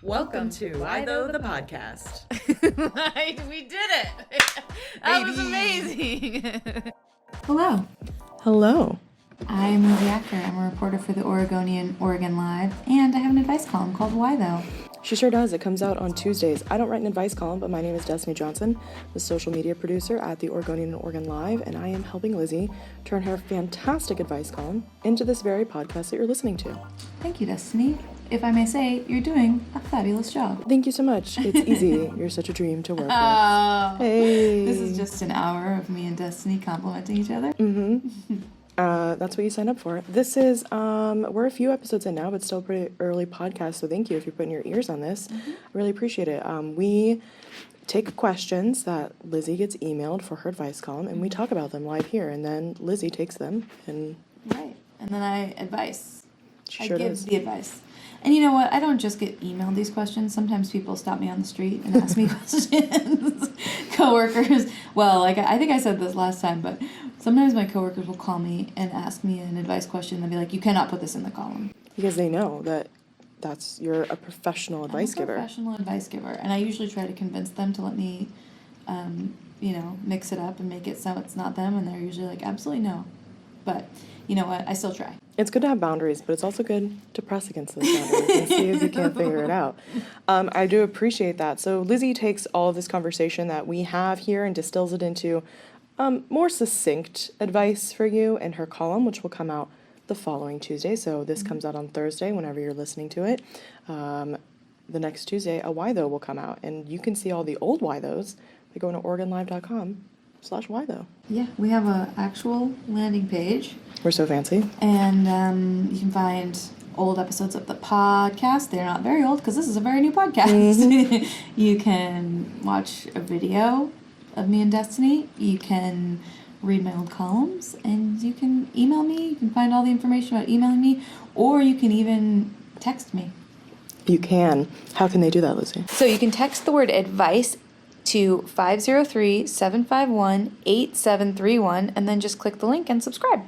Welcome to Why Though the podcast. We did it. That was amazing. Hello, Hello. I'm Lizzy Acker. I'm a reporter for the Oregonian, Oregon Live, and I have an advice column called Why Though? She sure does. It comes out on Tuesdays. I don't write an advice column, but my name is Destiny Johnson, the social media producer at the Oregonian and Oregon Live, and I am helping Lizzy turn her fantastic advice column into this very podcast that you're listening to. Thank you, Destiny. If I may say, you're doing a fabulous job. Thank you so much. It's easy. You're such a dream to work with. Oh, Hey. this is just an hour of me and Destiny complimenting each other. That's what you signed up for. This is, we're a few episodes in now, but still a pretty early podcast, so thank you if you're putting your ears on this. I really appreciate it. We take questions that Lizzy gets emailed for her advice column, and we talk about them live here, and then Lizzy takes them, and... Right, and then I advice. She sure I give does. the advice. And you know what? I don't just get emailed these questions. Sometimes people stop me on the street and ask me questions. Coworkers. Well, like I think I said this last time, but sometimes my coworkers will call me and ask me an advice question. They'll be like, "You cannot put this in the column." Because they know that you're a professional advice giver. Professional advice giver, and I usually try to convince them to let me, mix it up and make it so it's not them, and they're usually like, "Absolutely no." But you know what? I still try. It's good to have boundaries, but it's also good to press against those boundaries and see if you can't figure it out. I do appreciate that. So Lizzy takes all of this conversation that we have here and distills it into more succinct advice for you in her column, which will come out the following Tuesday. So this comes out on Thursday whenever you're listening to it. The next Tuesday, a Why Though will come out, and you can see all the old Why Thoughs by going to OregonLive.com/Why Though. Yeah, we have a actual landing page. We're so fancy. And you can find old episodes of the podcast. They're not very old because this is a very new podcast. You can watch a video of me and Destiny. You can read my old columns. And you can email me. You can find all the information about emailing me. Or you can even text me. You can. How can they do that, Lizzy? So you can text the word advice to 503-751-8731 and then just click the link and subscribe.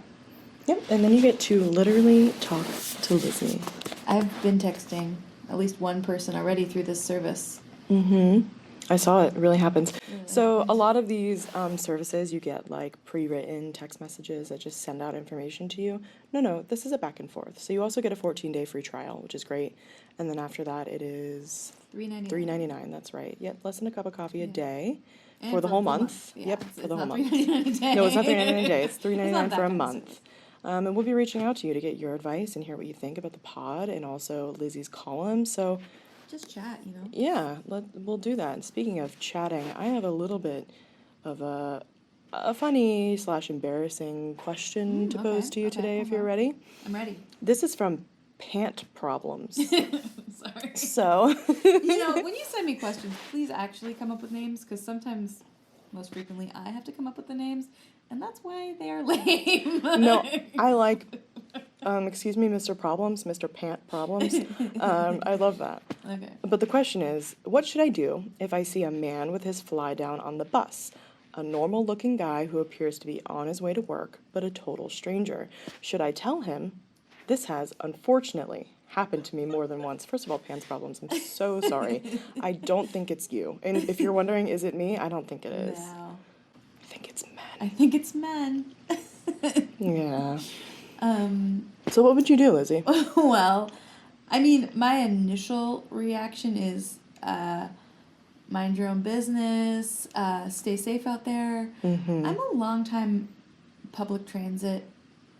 Yep, and then you get to literally talk to Lizzy. I've been texting at least one person already through this service. I saw it. It really happens. So a lot of these services, you get like pre-written text messages that just send out information to you. No, this is a back and forth. So you also get a 14-day free trial, which is great. And then after that, it is $3.99. That's right. Yep, less than a cup of coffee a day for the whole month. Yeah, yep, for the whole month. $3.99 a day. No, it's not $3.99 a day. It's $3.99 for a bad month. And we'll be reaching out to you to get your advice and hear what you think about the pod and also Lizzy's column. So Just chat, you know. yeah, we'll do that. And speaking of chatting, I have a little bit of a funny / embarrassing question to pose to you today, if you're ready. I'm ready. This is from Pant Problems. Sorry. So, You know, when you send me questions, please actually come up with names, because sometimes, most frequently, I have to come up with the names, and that's why they are lame. no, I like, excuse me, Mr. Problems, Mr. Pant Problems. I love that. Okay. But the question is, what should I do if I see a man with his fly down on the bus? A normal-looking guy who appears to be on his way to work, but a total stranger. Should I tell him? This has, unfortunately, happened to me more than once. First of all, Pants Problems, I'm so sorry. I don't think it's you. And if you're wondering, is it me? I don't think it is. No. I think it's men. I think it's men. Yeah. So what would you do, Lizzy? Well, I mean, my initial reaction is mind your own business, stay safe out there. I'm a longtime public transit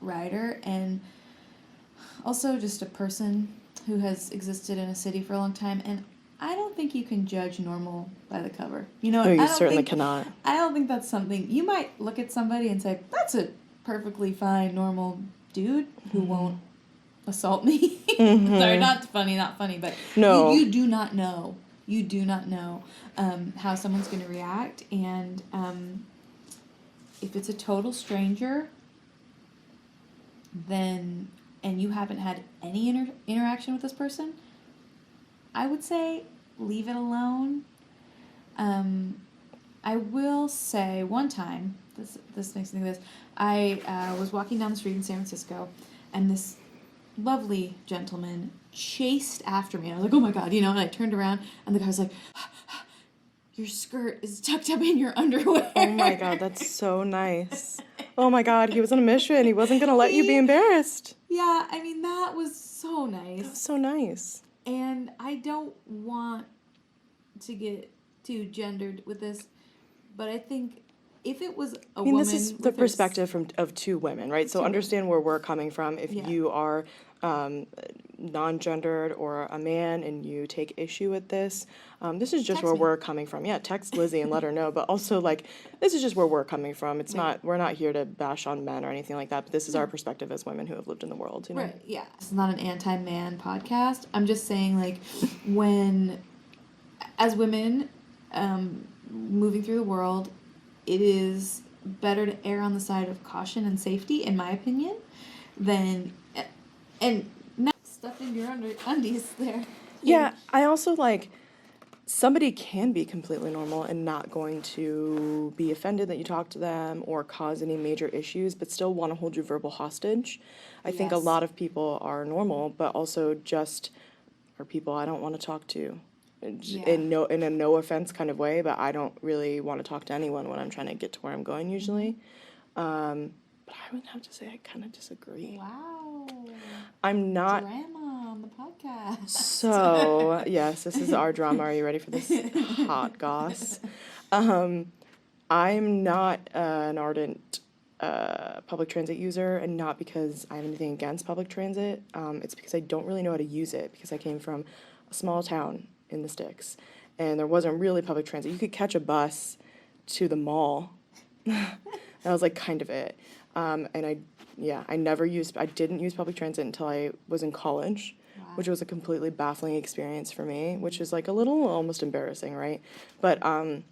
rider and also just a person who has existed in a city for a long time, and I don't think you can judge normal by the cover. You know, Oh, you I don't certainly think, cannot. I don't think that's something you might look at somebody and say, that's a perfectly fine, normal dude who won't assault me. Sorry, not funny, but No. you do not know. You do not know how someone's going to react, and if it's a total stranger, then, and you haven't had any interaction with this person, I would say leave it alone. I will say one time, this makes me think of this, I was walking down the street in San Francisco, and this lovely gentleman chased after me. I was like, oh my God, and I turned around and the guy was like, your skirt is tucked up in your underwear. Oh my God, that's so nice. Oh my God, he was on a mission. He wasn't going to let you be embarrassed. Yeah, I mean, that was so nice. That was so nice. And I don't want to get too gendered with this, but I think if it was a woman... this is the perspective of two women, right? So understand where we're coming from. If you are non-gendered or a man and you take issue with this, this is just where we're coming from. Yeah, text Lizzy and let her know. But also, this is just where we're coming from. It's not, we're not here to bash on men or anything like that, but this is our perspective as women who have lived in the world, you know? Right, yeah. It's not an anti-man podcast. I'm just saying, when, as women, moving through the world, it is better to err on the side of caution and safety, in my opinion, than and not stuffed into your undies there. Yeah, I also somebody can be completely normal and not going to be offended that you talk to them or cause any major issues, but still want to hold you verbal hostage. I think a lot of people are normal, but also just are people I don't want to talk to. In a no offense kind of way, but I don't really want to talk to anyone when I'm trying to get to where I'm going usually. But I would have to say I kind of disagree. Wow. I'm not... Drama on the podcast. So, yes, this is our drama. Are you ready for this hot goss? I'm not an ardent public transit user, and not because I have anything against public transit. It's because I don't really know how to use it, because I came from a small town in the sticks, and there wasn't really public transit. You could catch a bus to the mall. That was kind of it. And I didn't use public transit until I was in college, which was a completely baffling experience for me, which is a little almost embarrassing, right? But and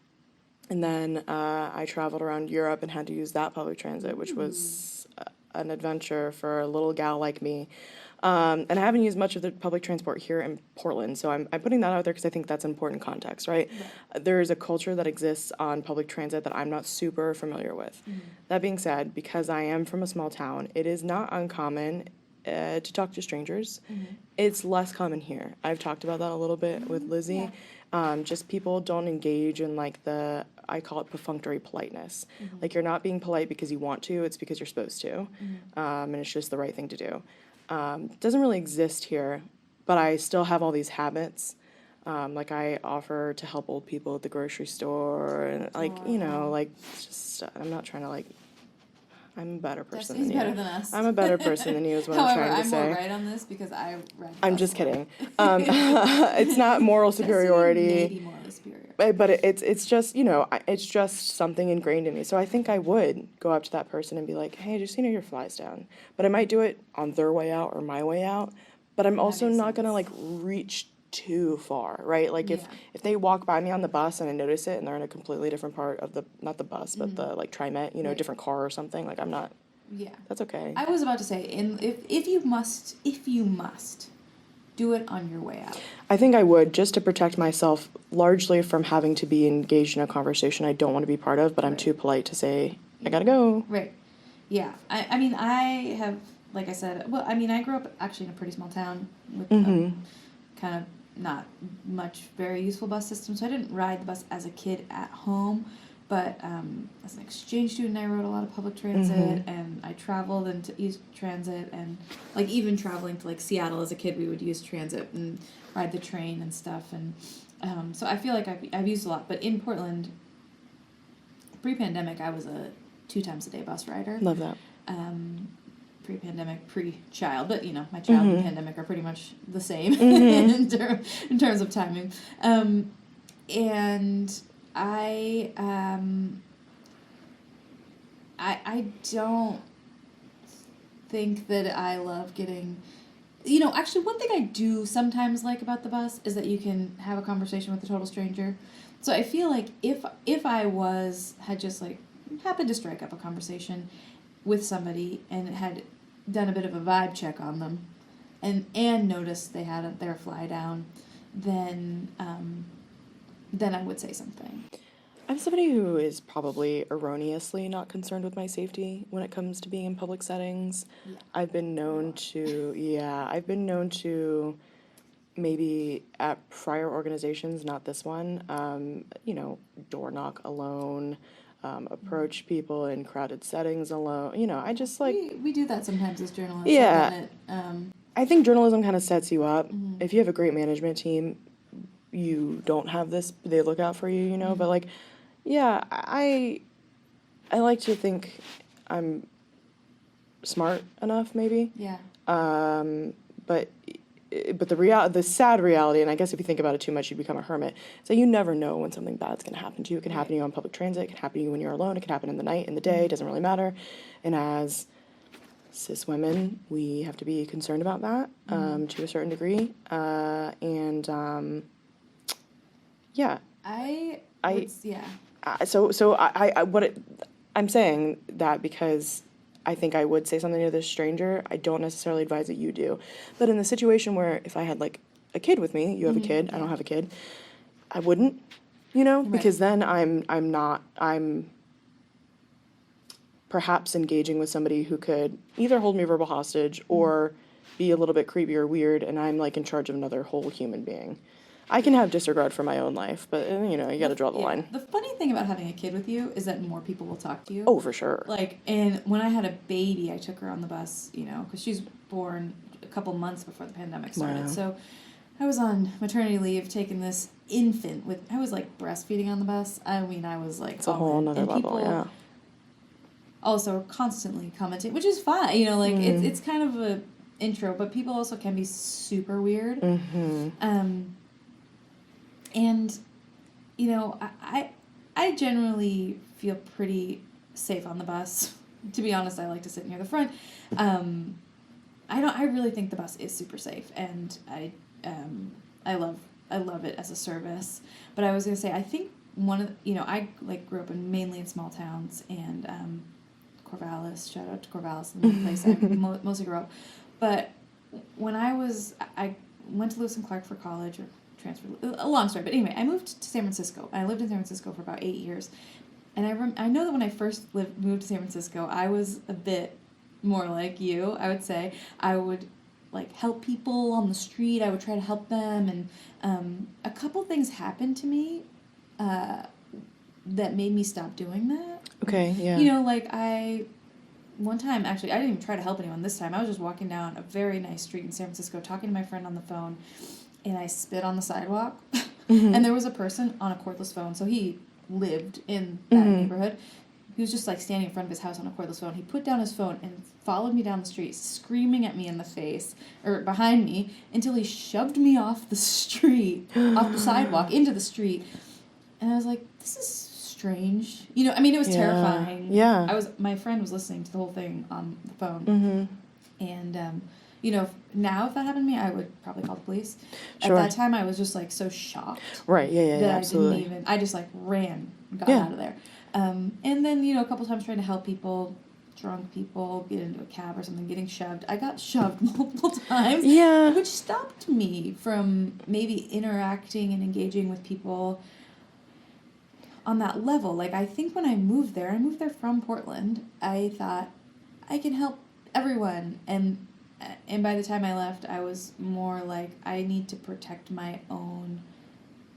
then I traveled around Europe and had to use that public transit, which was an adventure for a little gal like me. And I haven't used much of the public transport here in Portland, so I'm putting that out there because I think that's important context, right? There is a culture that exists on public transit that I'm not super familiar with. That being said, because I am from a small town, it is not uncommon to talk to strangers. It's less common here. I've talked about that a little bit with Lizzy. Just people don't engage in I call it perfunctory politeness. You're not being polite because you want to, it's because you're supposed to. And it's just the right thing to do. Doesn't really exist here, but I still have all these habits. I offer to help old people at the grocery store, and it's just, I'm not trying to I'm a better person than you. Better than us. I'm a better person than you is what I'm trying to say. I'm more right on this because I read. I'm just kidding. It's not moral superiority. Maybe morally superior. But it's just, it's just something ingrained in me. So I think I would go up to that person and be like, hey, just your flies down. But I might do it on their way out or my way out. But I'm also not going to reach too far, right? If they walk by me on the bus and I notice it and they're in a completely different part of not the bus, but the TriMet, different car or something, I'm not. Yeah. That's okay. I was about to say, if you must, do it on your way out. I think I would, just to protect myself, largely from having to be engaged in a conversation I don't want to be part of, but I'm too polite to say, I gotta go. Right. Yeah. I mean, I have, like I said, I grew up actually in a pretty small town with kind of not much very useful bus system, so I didn't ride the bus as a kid at home. But as an exchange student, I rode a lot of public transit, and I traveled and used transit, and even traveling to Seattle as a kid, we would use transit and ride the train and stuff, and so I feel like I've used a lot. But in Portland, pre-pandemic, I was a 2 times a day bus rider. Love that. Pre-pandemic, pre-child, but my child and pandemic are pretty much the same in terms of timing, and I don't think that I love getting, actually one thing I do sometimes like about the bus is that you can have a conversation with a total stranger. So I feel like if I had just happened to strike up a conversation with somebody and had done a bit of a vibe check on them and noticed they had their fly down, then I would say something. I'm somebody who is probably erroneously not concerned with my safety when it comes to being in public settings. Yeah. I've been known to, I've been known to maybe at prior organizations, not this one, door knock alone, approach people in crowded settings alone. I just like, We do that sometimes as journalists. Yeah. I've done it. I think journalism kind of sets you up. Mhm. If you have a great management team, you don't have this, they look out for you, but like, yeah, I like to think I'm smart enough, maybe. Yeah. But the sad reality, and I guess if you think about it too much, you become a hermit. So you never know when something bad's going to happen to you. It can happen to you on public transit. It can happen to you when you're alone. It can happen in the night, in the day. It doesn't really matter. And as cis women, we have to be concerned about that to a certain degree. Yeah. I'm saying that because I think I would say something to this stranger. I don't necessarily advise that you do. But in the situation where if I had like a kid with me, you have a kid, I don't have a kid, I wouldn't, because then I'm perhaps engaging with somebody who could either hold me verbal hostage or be a little bit creepy or weird, and I'm like in charge of another whole human being. I can have disregard for my own life, but you got to draw the line. The funny thing about having a kid with you is that more people will talk to you. Oh, for sure. And when I had a baby, I took her on the bus, because she's born a couple months before the pandemic started. Wow. So I was on maternity leave, taking this infant I was like breastfeeding on the bus. I mean, I was like, it's a whole nother level, yeah. Also constantly commenting, which is fine, it's kind of a intro, but people also can be super weird. And, I generally feel pretty safe on the bus. To be honest, I like to sit near the front. I really think the bus is super safe, and I love it as a service. But I was gonna say, I think I grew up mainly in small towns, and Corvallis, shout out to Corvallis, the place I mostly grew up. But when I went to Lewis and Clark for college, or transferred, a long story, but anyway, I moved to San Francisco. I lived in San Francisco for about 8 years, and I know that when I first moved to San Francisco, I was a bit more like you. I would say I would help people on the street. I would try to help them, and a couple things happened to me that made me stop doing that. Okay, yeah. One time, actually, I didn't even try to help anyone this time. I was just walking down a very nice street in San Francisco, talking to my friend on the phone, and I spit on the sidewalk. And there was a person on a cordless phone, so he lived in that neighborhood. He was just standing in front of his house on a cordless phone. He put down his phone and followed me down the street, screaming at me in the face, or behind me, until he shoved me off the street, off the sidewalk, into the street. And I was like, this is strange. It was terrifying. Yeah. My friend was listening to the whole thing on the phone. And, now if that happened to me, I would probably call the police. Sure. At that time, I was just so shocked. Right, yeah, that absolutely. I just ran, got out of there. And then, a couple times trying to help people, drunk people, get into a cab or something, getting shoved. I got shoved multiple times. Yeah. Which stopped me from maybe interacting and engaging with people on that level. I think when I moved there from Portland, I thought I can help everyone, and by the time I left, I was more I need to protect my own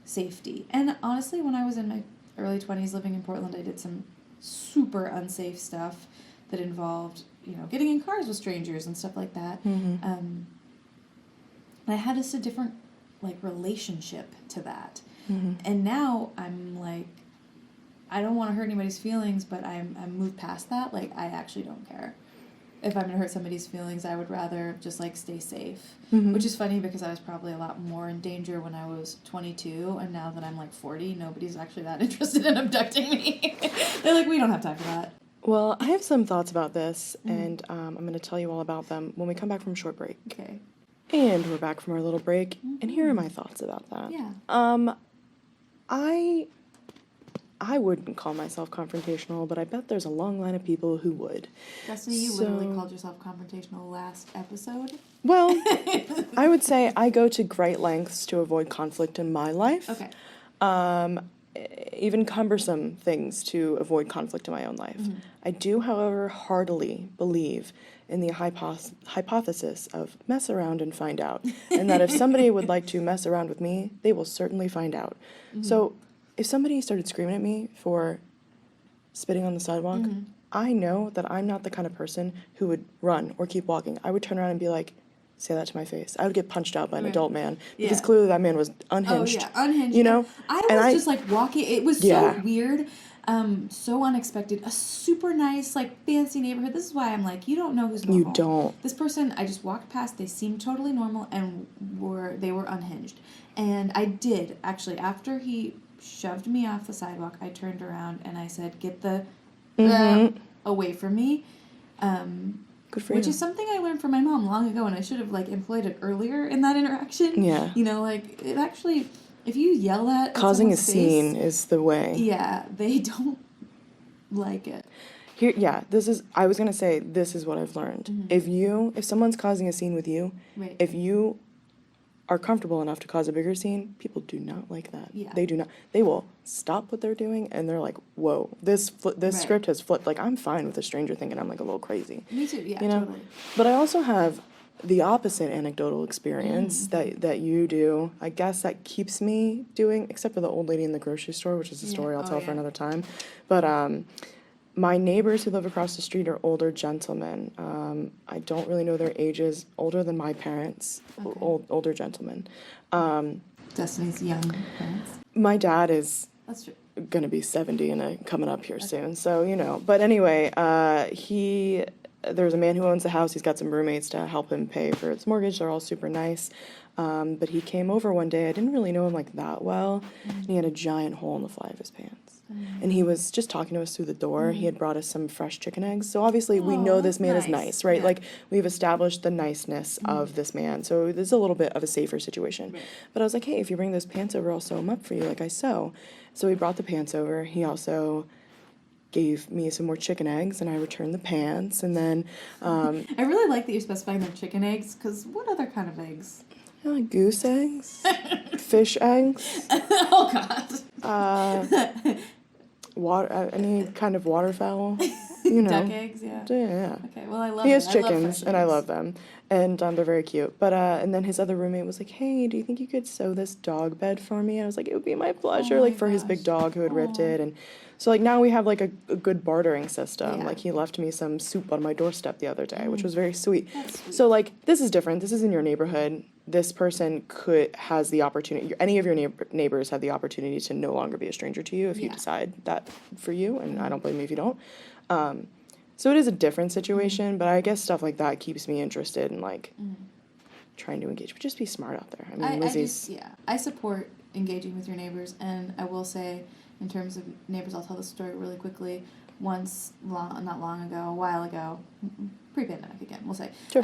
safety. And honestly, when I was in my early 20s living in Portland, I did some super unsafe stuff that involved, getting in cars with strangers and stuff like that. And I had just a different relationship to that. And now I'm I don't want to hurt anybody's feelings, but I'm moved past that. I actually don't care. If I'm going to hurt somebody's feelings, I would rather just stay safe. Which is funny because I was probably a lot more in danger when I was 22, and now that I'm 40, nobody's actually that interested in abducting me. They're we don't have time for that. Well, I have some thoughts about this, and I'm going to tell you all about them when we come back from short break. Okay. And we're back from our little break, and here are my thoughts about that. Yeah. I wouldn't call myself confrontational, but I bet there's a long line of people who would. Destiny, you literally called yourself confrontational last episode. Well, I would say I go to great lengths to avoid conflict in my life. Okay. even cumbersome things to avoid conflict in my own life. I do, however, heartily believe in the hypothesis of mess around and find out. And that if somebody would like to mess around with me, they will certainly find out. So if somebody started screaming at me for spitting on the sidewalk, I know that I'm not the kind of person who would run or keep walking. I would turn around and be like, say that to my face. I would get punched out by an adult man because clearly that man was unhinged. Oh, yeah, unhinged. You know? I was just like walking. It was so weird, so unexpected. A super nice, like fancy neighborhood. This is why I'm like, you don't know who's normal. You don't. This person, I just walked past. They seemed totally normal and they were unhinged. And I did actually, after he shoved me off the sidewalk, I turned around and I said, "Get the away from me." Good for Which you. is something I learned from my mom long ago, and I should have like employed it earlier in that interaction. Yeah. You know, like it actually, if you yell at Causing a someone's scene face, is the way. yeah, they don't like it. Here, yeah, I was gonna say, this is what I've learned. If someone's causing a scene with you, Right. if you are comfortable enough to cause a bigger scene, people do not like that. Yeah. They do not. They will stop what they're doing and they're like, whoa, this script has flipped. Like, I'm fine with a stranger thinking I'm like a little crazy. Me too. Yeah, You know? totally. But I also have the opposite anecdotal experience that you do. I guess that keeps me doing, except for the old lady in the grocery store, which is a story I'll tell for another time. But my neighbors who live across the street are older gentlemen. I don't really know their ages. Older than my parents. Older gentlemen. Destiny's young parents. My dad is That's true. gonna be 70 and coming up here soon. So, you know. But anyway, there's a man who owns the house. He's got some roommates to help him pay for his mortgage. They're all super nice. But he came over one day. I didn't really know him like that well. And he had a giant hole in the fly of his pants. And he was just talking to us through the door. He had brought us some fresh chicken eggs. So obviously we know this man is nice, right? Yeah. Like, we've established the niceness of this man. So this is a little bit of a safer situation. Right. But I was like, hey, if you bring those pants over, I'll sew them up for you like I sew. So he brought the pants over. He also gave me some more chicken eggs, and I returned the pants. And then I really like that you're specifying they're chicken eggs, because what other kind of eggs? goose eggs, fish eggs, Oh, God. any kind of waterfowl, you know. Duck eggs, yeah. Yeah. Okay, well, I love He it. has I love chickens, fresh and I eggs. love them, and they're very cute. But and then his other roommate was like, "Hey, do you think you could sew this dog bed for me?" And I was like, "It would be my pleasure," Oh like my for his big gosh. dog who had ripped Aw. it, and so like now we have like a good bartering system. Yeah. Like he left me some soup on my doorstep the other day, which was very sweet. That's sweet. So like this is different. This is in your neighborhood. This person has the opportunity. Any of your neighbors have the opportunity to no longer be a stranger to you if you Yeah. decide that for you, and I don't blame you if you don't. So it is a different situation, but I guess stuff like that keeps me interested in like trying to engage. But just be smart out there. I mean, Lizzie's. I support engaging with your neighbors, and I will say, in terms of neighbors, I'll tell the story really quickly. Once, not long ago, a while ago, pre-pandemic again, we'll say. Sure.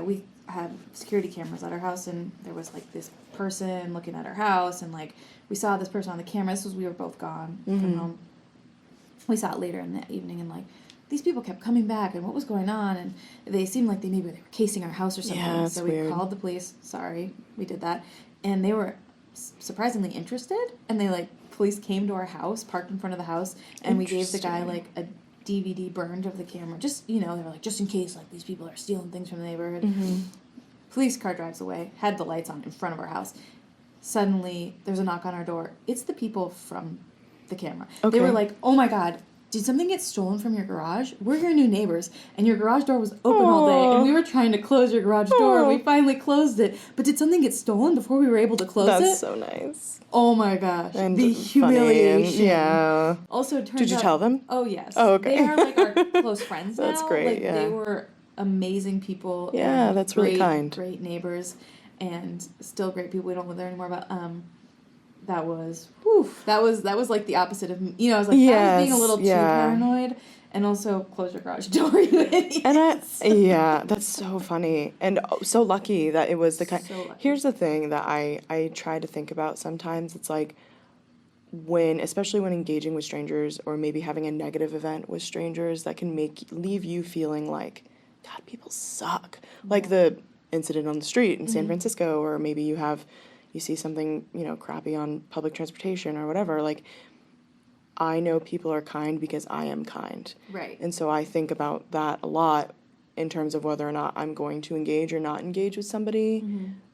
We had security cameras at our house, and there was like this person looking at our house, and like we saw this person on the camera. We were both gone from home. We saw it later in the evening, and like these people kept coming back, and what was going on, and they seemed like they were casing our house or something. Yeah, that's so we weird. called the police. Sorry, we did that, and they were surprisingly interested, and police came to our house, parked in front of the house, and we gave the guy like a DVD burned of the camera. Just, they were like, just in case like these people are stealing things from the neighborhood. Police car drives away, had the lights on in front of our house. Suddenly, there's a knock on our door. It's the people from the camera. Okay. They were like, oh my God, did something get stolen from your garage? We're your new neighbors, and your garage door was open all day, and we were trying to close your garage door, and we finally closed it. But did something get stolen before we were able to close it? That's so nice. Oh my gosh. And the funny, and- humiliation. yeah. Also, it turns Did you out- tell them? Oh, yes. Oh, okay. They are like our close friends now. That's great, Like, yeah. They were amazing people. Yeah, and that's really kind. Great neighbors, and still great people. We don't live there anymore, but that was like the opposite of, I was like, I was being a little too paranoid. And also, close your garage door, you idiots. And that's so funny. And so lucky that it was the kind. So lucky. Here's the thing that I try to think about sometimes. It's like especially when engaging with strangers or maybe having a negative event with strangers that can leave you feeling like, God, people suck. Like the incident on the street in San Francisco, or maybe you have, you see something, crappy on public transportation or whatever, like, I know people are kind because I am kind. Right. And so I think about that a lot in terms of whether or not I'm going to engage or not engage with somebody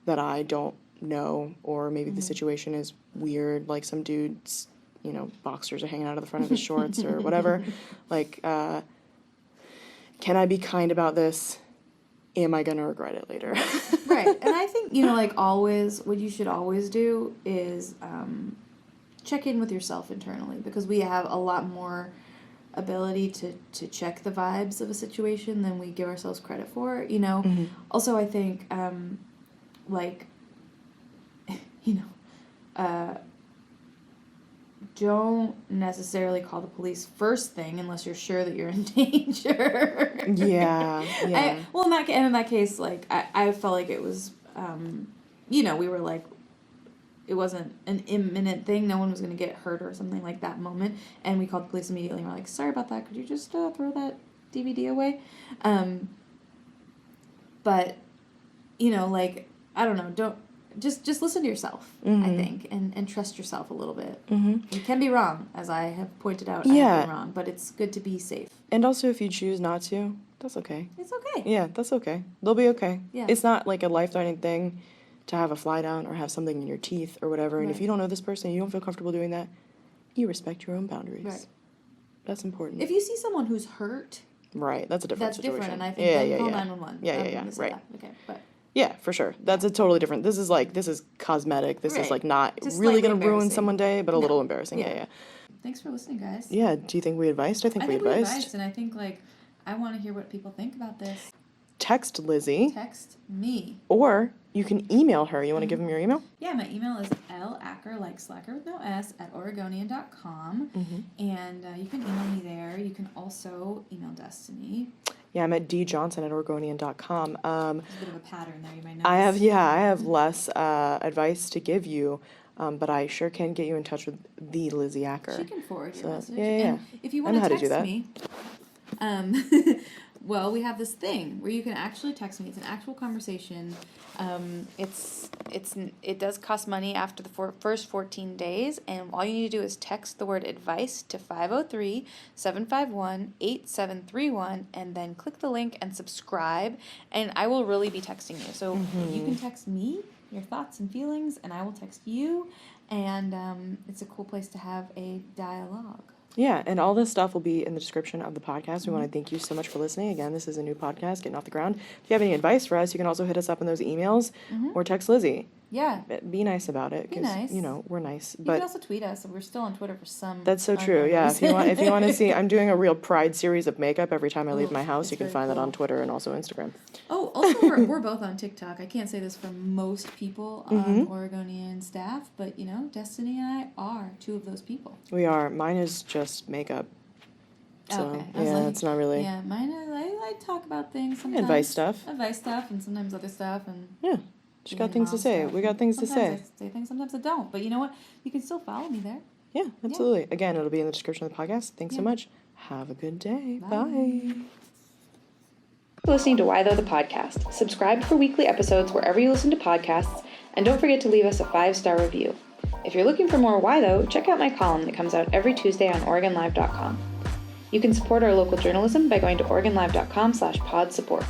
that I don't know, or maybe the situation is weird, like some dude's, boxers are hanging out of the front of his shorts or whatever. Like, can I be kind about this? Am I going to regret it later? Right. And I think, like always, what you should always do is check in with yourself internally, because we have a lot more ability to check the vibes of a situation than we give ourselves credit for, Also, I think, don't necessarily call the police first thing unless you're sure that you're in danger. Yeah. In that case, like, I felt like it was, we were like, it wasn't an imminent thing. No one was going to get hurt or something like that moment. And we called the police immediately and we're like, sorry about that. Could you just throw that DVD away? But, I don't know. Just listen to yourself, I think, and trust yourself a little bit. You can be wrong, as I have pointed out. I have been wrong, but it's good to be safe. And also, if you choose not to, that's okay. It's okay. Yeah, that's okay. They'll be okay. Yeah. It's not like a life-threatening thing to have a fly down or have something in your teeth or whatever. And if you don't know this person, you don't feel comfortable doing that, you respect your own boundaries. Right. That's important. If you see someone who's hurt, right, that's a different situation. That's different, and I think call 911. Yeah, right. Okay, but. Yeah, for sure. That's a totally different. This is cosmetic. This is like not just really slightly going to ruin embarrassing. someone's day, but a little embarrassing. Yeah. Thanks for listening, guys. Yeah. Do you think we advised? I think we advised. And I think I want to hear what people think about this. Text Lizzy. Text me. Or you can email her. You want to give them your email? Yeah, my email is lacker, like slacker with no S, at Oregonian.com. And you can email me there. You can also email Destiny. Yeah, I'm at djohnson@oregonian.com. There's a bit of a pattern there, you might notice. I have less advice to give you, but I sure can get you in touch with the Lizzy Acker. She can forward your message. Yeah. And if you want to text me, well, we have this thing where you can actually text me. It's an actual conversation. It does cost money after the first 14 days, and all you need to do is text the word advice to 503-751-8731, and then click the link and subscribe, and I will really be texting you. So you can text me your thoughts and feelings, and I will text you, and it's a cool place to have a dialogue. Yeah, and all this stuff will be in the description of the podcast. We want to thank you so much for listening. Again, this is a new podcast, getting off the ground. If you have any advice for us, you can also hit us up in those emails or text Lizzy. Yeah. Be nice about it. Be nice. We're nice. You but can also tweet us. We're still on Twitter for some. That's so true. Yeah. If you want to see, I'm doing a real pride series of makeup every time I leave my house. You can find that on Twitter and also Instagram. Oh, also we're both on TikTok. I can't say this for most people on Oregonian staff, but Destiny and I are two of those people. We are. Mine is just makeup. So, okay. It's not really. Yeah, mine is, I talk about things sometimes. Advice stuff, and sometimes other stuff, and just got things to say. We got things to say. Sometimes I say things, sometimes I don't. But you know what? You can still follow me there. Yeah, absolutely. Yeah. Again, it'll be in the description of the podcast. Thanks so much. Have a good day. Bye. Listening to Why Though the podcast. Subscribe for weekly episodes wherever you listen to podcasts, and don't forget to leave us a 5-star review. If you're looking for more Why Though, check out my column that comes out every Tuesday on OregonLive.com. You can support our local journalism by going to OregonLive.com/pod support.